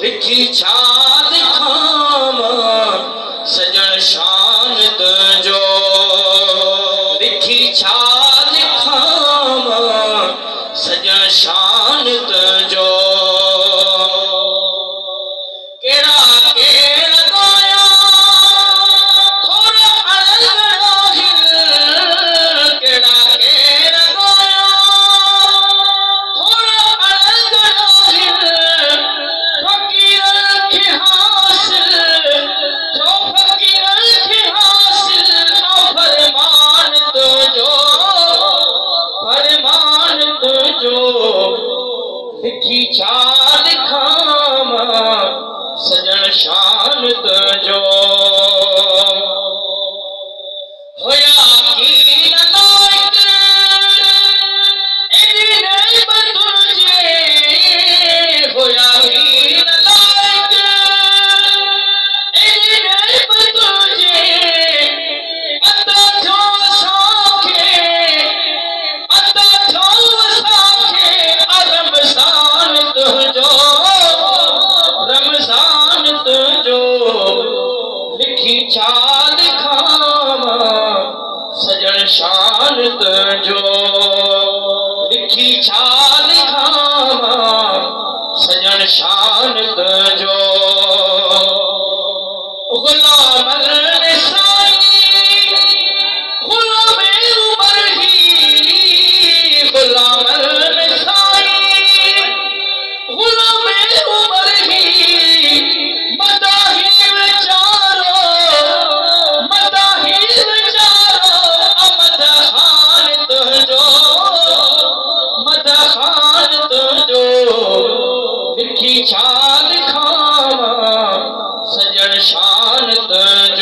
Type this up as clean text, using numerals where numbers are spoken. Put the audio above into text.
लिखी छाद खामा सजन शान तुझो, लिखी छाद खामा सजन शान तुझो। केड़ा केड़ गाया थोड़ा अलगड़ा हिल, केड़ा केड़ गाया थोड़ा अलगड़ा हिल, फकीर की हासिल जो फकीर की हासिल फरमान तुझो, फरमान तुझो। लिखी छाद खामा सजन शान तुझो। होया की नायक एडी नेमत तुझे, होया की नायक एडी नेमत तुझे। अता जो साखे, अता जो साखे रमजान तुझो, रमजान तुझो। लिखी छाद खामा सजन शान तुझो, लिखी छाद खामा सजन शान तुझो। गुलाम निसाई गुलाम उमर ही, गुलाम निसाई गुलाम उमर ही। मदाही विचारो, मदाही विचारो अमद खान तुझो, मद खान तुझो। लिखी छाद खामा सजन शान तुझो।